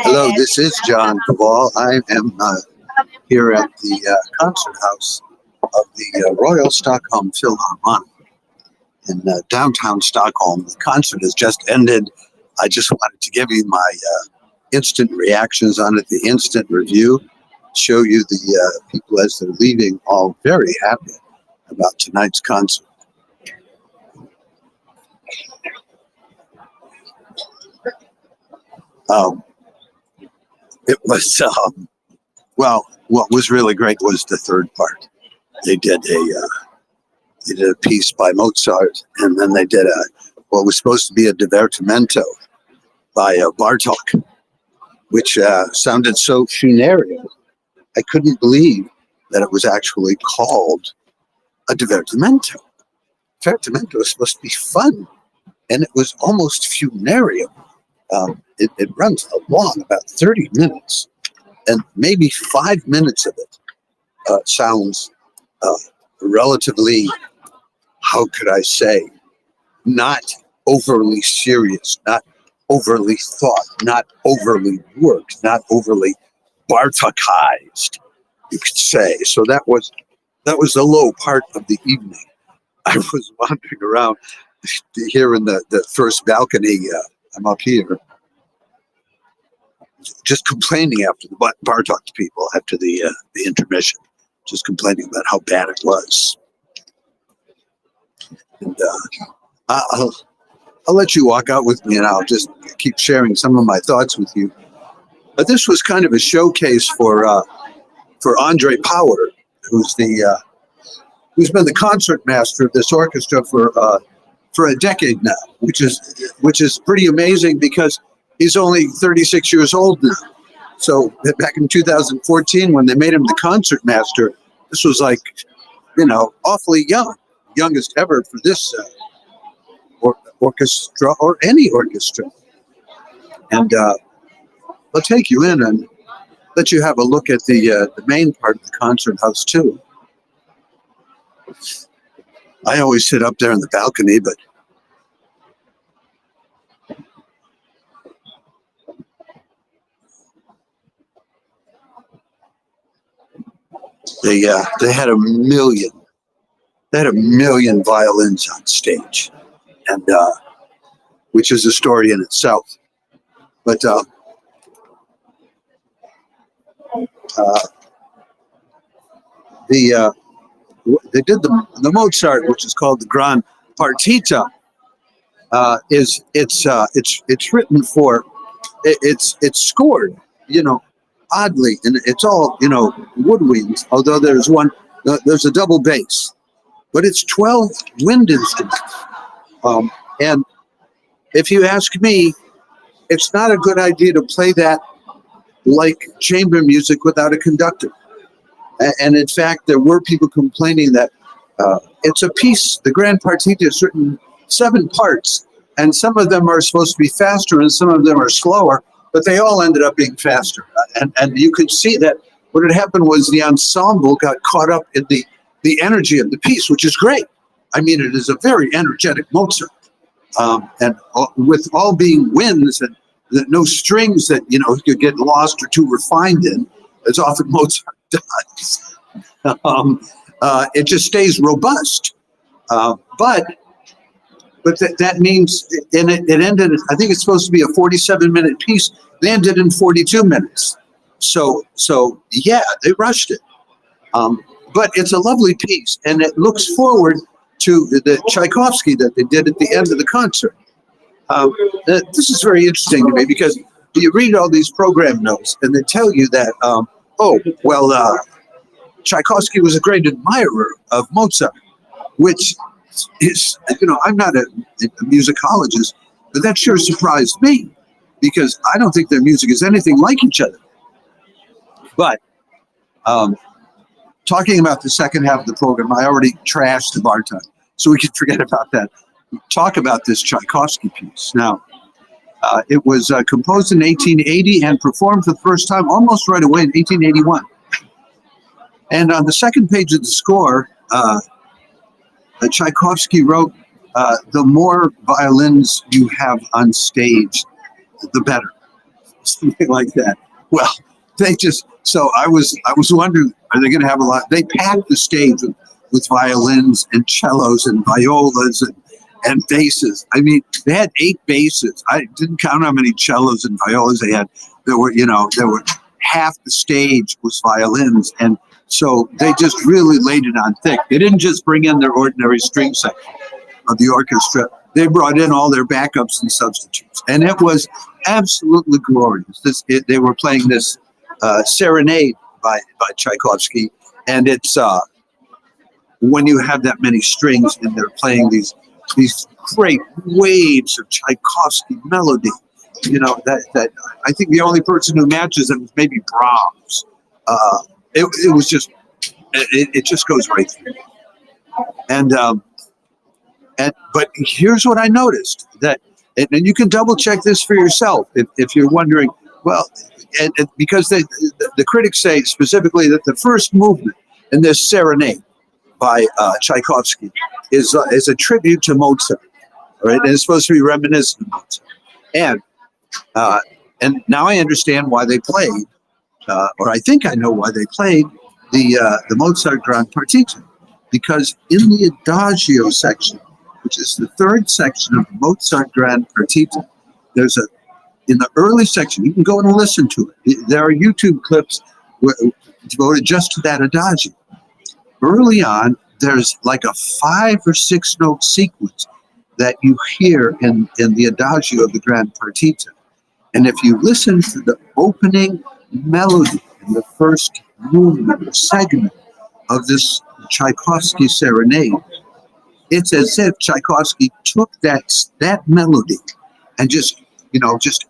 Hello, this is John Paval. I am here at the concert house of the Royal Stockholm Phil in downtown Stockholm. The concert has just ended. I just wanted to give you my instant reactions on it, the instant review, show you the people as they're leaving, all very happy about tonight's concert. It was, well, what was really great was the third part. They did a piece by Mozart, and then they did what was supposed to be a divertimento by Bartok, which sounded so funereal. I couldn't believe that it was actually called a divertimento. Divertimento is supposed to be fun, and it was almost funereal. It runs along about 30 minutes, and maybe 5 minutes of it sounds relatively, how could I say, not overly serious, not overly thought, not overly worked, not overly Bartokized, you could say. So that was the low part of the evening. I was wandering around here in the first balcony. I'm up here, just complaining after the Bartok people after the intermission, just complaining about how bad it was. And I'll let you walk out with me, and I'll just keep sharing some of my thoughts with you. But this was kind of a showcase for Andre Power, who's been the concert master of this orchestra for a decade now, which is pretty amazing because he's only 36 years old now. So back in 2014, when they made him the concert master, this was like, awfully young, youngest ever for this orchestra or any orchestra. And I'll take you in and let you have a look at the main part of the concert house too. I always sit up there in the balcony, but they had a million violins on stage, and which is a story in itself. But they did the Mozart, which is called the Gran Partita. It's written for, it's scored, oddly, and it's all woodwinds. Although there's a double bass, but it's 12 wind instruments. And if you ask me, it's not a good idea to play that like chamber music without a conductor. And in fact, there were people complaining that it's a piece, the Grand Partita is written 7 parts, and some of them are supposed to be faster and some of them are slower, but they all ended up being faster. And you could see that what had happened was the ensemble got caught up in the energy of the piece, which is great. I mean, it is a very energetic Mozart. And with all being winds and no strings that, could get lost or too refined in, as often Mozart does, it just stays robust. But that means, and it ended, I think it's supposed to be a 47-minute piece. They ended in 42 minutes. So yeah, they rushed it. But it's a lovely piece, and it looks forward to the Tchaikovsky that they did at the end of the concert. This is very interesting to me because you read all these program notes, and they tell you that, Tchaikovsky was a great admirer of Mozart, which is, I'm not a musicologist, but that sure surprised me because I don't think their music is anything like each other. But talking about the second half of the program, I already trashed the Bartok, so we can forget about that. Talk about this Tchaikovsky piece. Now, it was composed in 1880 and performed for the first time almost right away in 1881. And on the second page of the score, Tchaikovsky wrote, the more violins you have on stage, the better. something like that. Well, they just, so I was wondering, are they going to have a lot? They packed the stage with violins and cellos and violas and basses. I mean, they had 8 basses. I didn't count how many cellos and violas they had. There were half the stage was violins. And so they just really laid it on thick. They didn't just bring in their ordinary string section of the orchestra. They brought in all their backups and substitutes. And it was absolutely glorious. They were playing this serenade by Tchaikovsky. And it's when you have that many strings and they're playing these great waves of Tchaikovsky melody, that I think the only person who matches them is maybe Brahms. It was just, it just goes right through. But here's what I noticed, that, and you can double check this for yourself if you're wondering, well, and because the critics say specifically that the first movement in this serenade by Tchaikovsky is a tribute to Mozart, right? And it's supposed to be reminiscent of Mozart. And now I understand why they played, or I think I know why they played the Mozart Grand Partita, because in the Adagio section, which is the 3rd section of Mozart Grand Partita, in the early section, you can go and listen to it. There are YouTube clips devoted just to that Adagio. Early on, there's like a 5 or 6 note sequence that you hear in the Adagio of the Grand Partita. And if you listen to the opening melody in the first movement or segment of this Tchaikovsky serenade, it's as if Tchaikovsky took that melody and just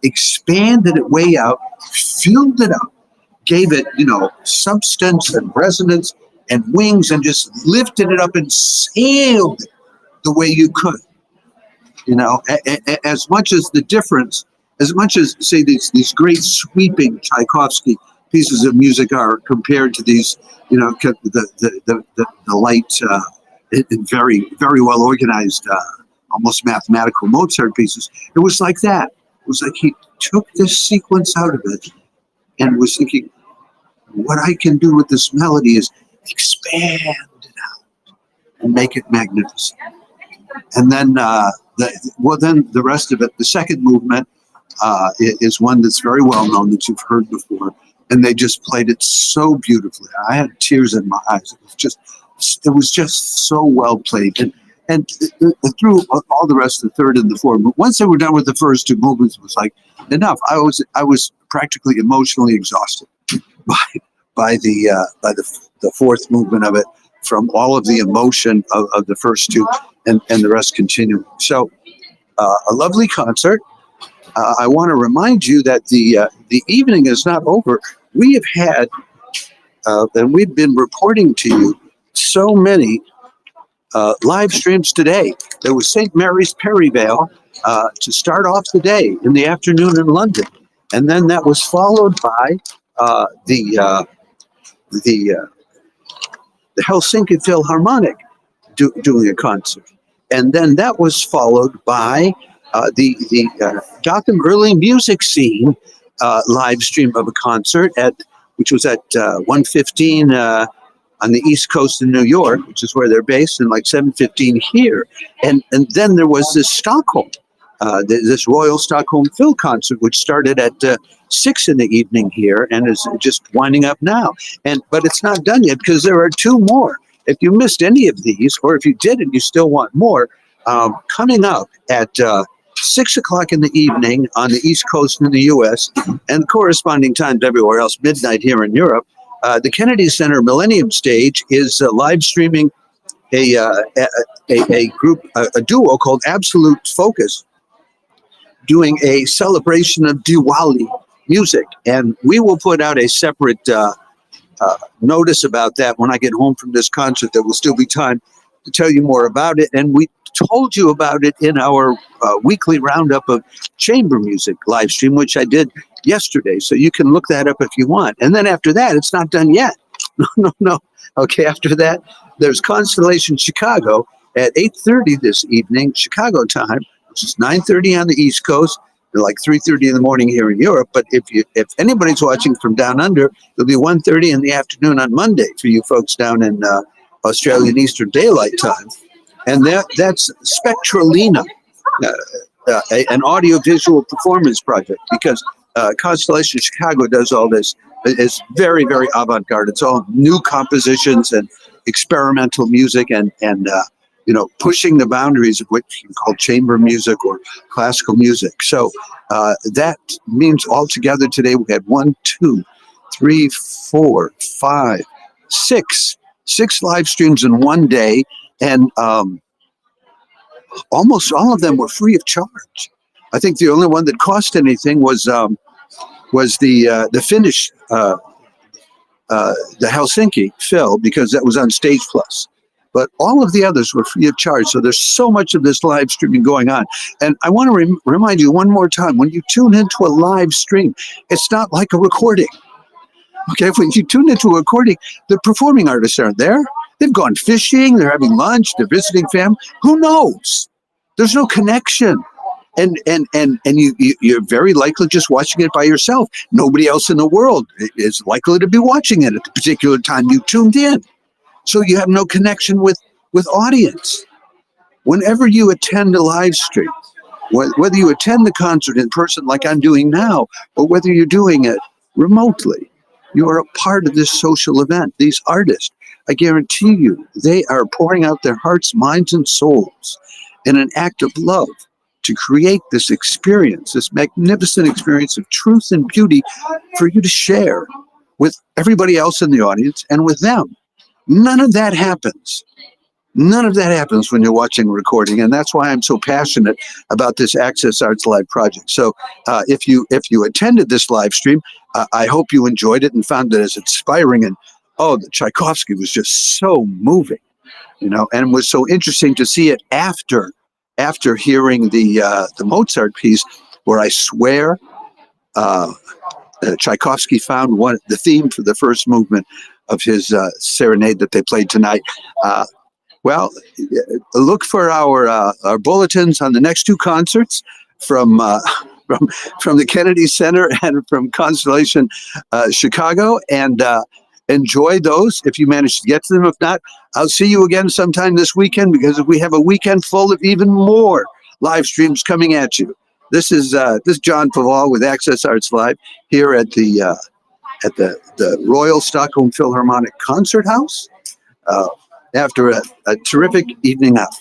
expanded it way out, filled it up, gave it, substance and resonance and wings, and just lifted it up and sailed it the way you could. As much as the difference, as much as, say, these great sweeping Tchaikovsky pieces of music are compared to these, the light and very, very well organized, almost mathematical Mozart pieces, it was like that. It was like he took this sequence out of it and was thinking, what I can do with this melody is expand it out and make it magnificent. And then, then the rest of it, the second movement is one that's very well known, that you've heard before, and they just played it so beautifully. I had tears in my eyes. It was just so well played. And through all the rest of the third and the fourth, but once they were done with the first 2 movements, it was like enough. I was practically emotionally exhausted by the fourth movement of it, from all of the emotion of the first 2 and the rest continuing. So a lovely concert. I want to remind you that the evening is not over. We have had, and we've been reporting to you, so many live streams today. There was St. Mary's Perivale to start off the day in the afternoon in London, and then that was followed by the Helsinki Philharmonic doing a concert, and then that was followed by the Gotham Early Music Scene live stream of a concert which was at 1:15 on the East Coast in New York, which is where they're based, and like 7:15 here. And then there was this Stockholm, this Royal Stockholm Phil concert, which started at 6 in the evening here and is just winding up now. But it's not done yet, because there are 2 more. If you missed any of these, or if you did and you still want more, coming up at 6 o'clock in the evening on the East Coast in the U.S. and corresponding times everywhere else, midnight here in Europe, the Kennedy Center Millennium Stage is live streaming a group, a duo called Absolute Focus, doing a celebration of Diwali music. And we will put out a separate notice about that when I get home from this concert. There will still be time to tell you more about it. And we told you about it in our weekly roundup of chamber music live stream, which I did yesterday. So you can look that up if you want. And then after that, it's not done yet. No. Okay, after that, there's Constellation Chicago at 8:30 this evening, Chicago time, which is 9:30 on the East Coast. like 3:30 in the morning here in Europe. But if anybody's watching from down under, it'll be 1:30 in the afternoon on Monday for you folks down in Australian Eastern Daylight Time. And that's Spectralina, an audio-visual performance project, because Constellation Chicago does all this. It's very, very avant-garde. It's all new compositions and experimental music and pushing the boundaries of what you call chamber music or classical music. So that means altogether today we had 1, 2, 3, 4, 5, 6 live streams in one day, and almost all of them were free of charge. I think the only one that cost anything was the Finnish, the Helsinki Phil, because that was on Stage Plus. But all of the others were free of charge. So there's so much of this live streaming going on. And I want to remind you one more time, when you tune into a live stream, it's not like a recording. Okay, when you tune into a recording, the performing artists aren't there. They've gone fishing, they're having lunch, they're visiting family. Who knows? There's no connection. And you're very likely just watching it by yourself. Nobody else in the world is likely to be watching it at the particular time you tuned in. So you have no connection with audience. Whenever you attend a live stream, whether you attend the concert in person like I'm doing now, or whether you're doing it remotely, you are a part of this social event. These artists, I guarantee you, they are pouring out their hearts, minds, and souls in an act of love to create this experience, this magnificent experience of truth and beauty for you to share with everybody else in the audience and with them. None of that happens. None of that happens when you're watching a recording, and that's why I'm so passionate about this Access Arts Live project. So if you attended this live stream, I hope you enjoyed it and found it as inspiring. And the Tchaikovsky was just so moving, and it was so interesting to see it after hearing the Mozart piece, where I swear Tchaikovsky found the theme for the first movement of his serenade that they played tonight. Well, look for our bulletins on the next two concerts from the Kennedy Center and from Constellation Chicago, and enjoy those if you manage to get to them. If not, I'll see you again sometime this weekend, because we have a weekend full of even more live streams coming at you. This is John Paval with Access Arts Live here at the Royal Stockholm Philharmonic Concert House after a terrific evening out.